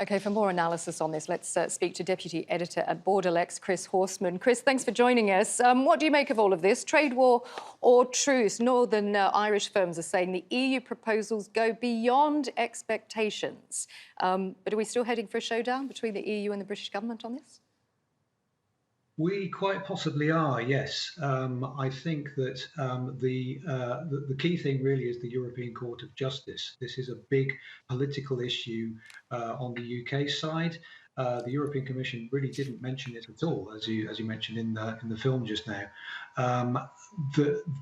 OK, for more analysis on this, let's speak to Deputy Editor at Borderlex, Chris Horseman. Chris, thanks for joining us. What do you make of all of this? Trade war or truce? Northern Irish firms are saying the EU proposals go beyond expectations. But are we still heading for a showdown between the EU and the British government on this? We quite possibly are, yes. I think that the key thing really is the European Court of Justice. This is a big political issue on the UK side. The European Commission really didn't mention it at all, as you mentioned in the film just now.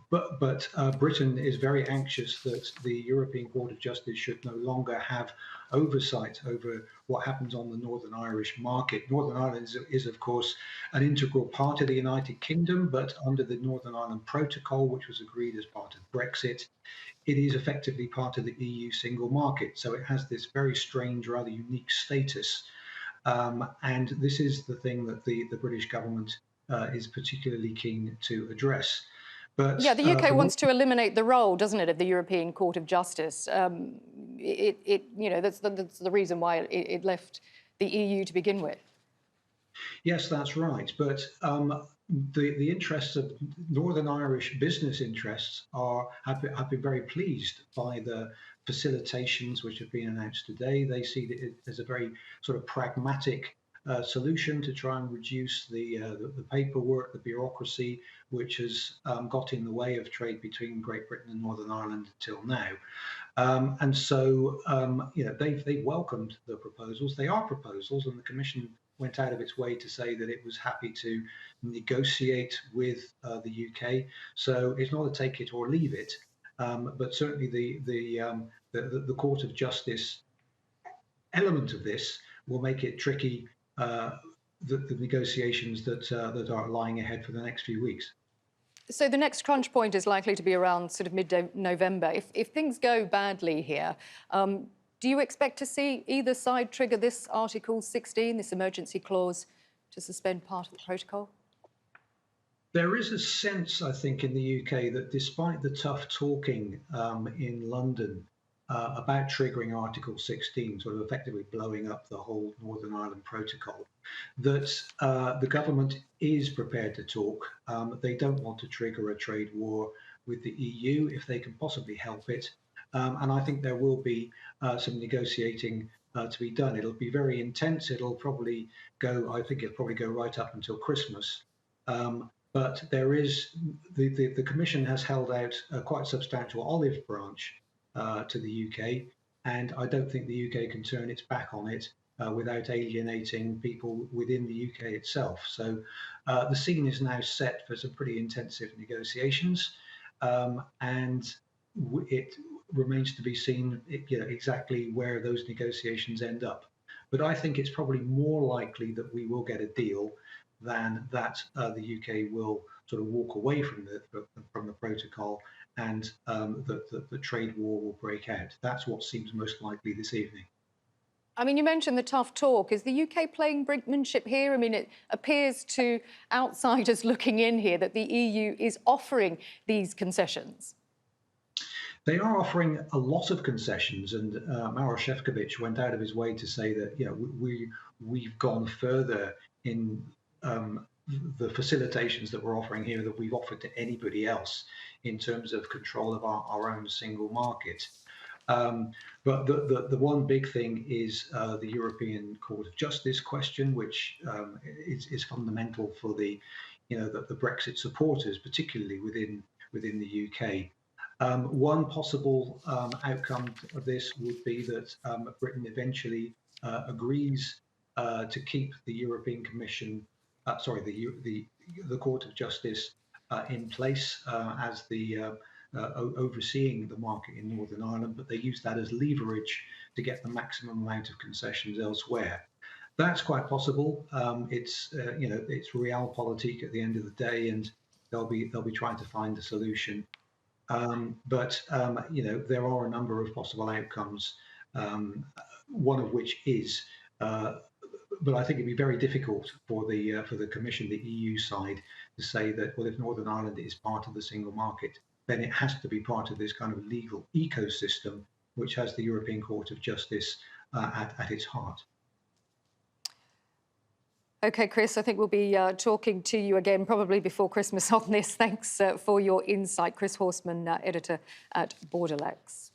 But Britain is very anxious that the European Court of Justice should no longer have oversight over what happens on the Northern Irish market. Northern Ireland is of course, an integral part of the United Kingdom, but under the Northern Ireland Protocol, which was agreed as part of Brexit, it is effectively part of the EU single market. So it has this very strange, rather unique status. And this is the thing that the British government is particularly keen to address. But yeah, the UK wants to eliminate the role, doesn't it, of the European Court of Justice? That's the reason why it left the EU to begin with. Yes, that's right. But the interests of Northern Irish business interests have been very pleased by the facilitations which have been announced today. They see it as a very sort of pragmatic solution to try and reduce the paperwork, the bureaucracy, which has got in the way of trade between Great Britain and Northern Ireland until now. And so, they've welcomed the proposals. They are proposals, and the Commission went out of its way to say that it was happy to negotiate with the UK. So it's not a take it or leave it, but certainly the Court of Justice element of this will make it tricky, the negotiations that are lying ahead for the next few weeks. So the next crunch point is likely to be around sort of mid-November. If things go badly here, do you expect to see either side trigger this Article 16, this emergency clause, to suspend part of the protocol? There is a sense, I think, in the UK that despite the tough talking in London about triggering Article 16, sort of effectively blowing up the whole Northern Ireland Protocol, that the government is prepared to talk. They don't want to trigger a trade war with the EU if they can possibly help it. And I think there will be some negotiating to be done. It'll be very intense. It'll probably go, I think it'll probably go right up until Christmas. But there is, the Commission has held out a quite substantial olive branch to the UK, and I don't think the UK can turn its back on it without alienating people within the UK itself. So the scene is now set for some pretty intensive negotiations, and it remains to be seen, exactly where those negotiations end up. But I think it's probably more likely that we will get a deal than that the UK will sort of walk away from the protocol, and the trade war will break out. That's what seems most likely this evening. I mean, you mentioned the tough talk. Is the UK playing brinkmanship here? I mean, it appears to outsiders looking in here that the EU is offering these concessions. They are offering a lot of concessions, and Maros Šefčovič went out of his way to say that we've gone further in the facilitations that we're offering here that we've offered to anybody else in terms of control of our own single market. But the one big thing is the European Court of Justice question, which is fundamental for the Brexit supporters, particularly within the UK. One possible outcome of this would be that Britain eventually agrees to keep the European Commission, the Court of Justice in place as the overseeing the market in Northern Ireland, but they use that as leverage to get the maximum amount of concessions elsewhere. That's quite possible. It's realpolitik at the end of the day, and they'll be trying to find a solution. But there are a number of possible outcomes. One of which is, but I think it'd be very difficult for the Commission, the EU side, to say that, well, if Northern Ireland is part of the single market, then it has to be part of this kind of legal ecosystem, which has the European Court of Justice at its heart. OK, Chris, I think we'll be talking to you again probably before Christmas on this. Thanks for your insight. Chris Horseman, editor at Borderlex.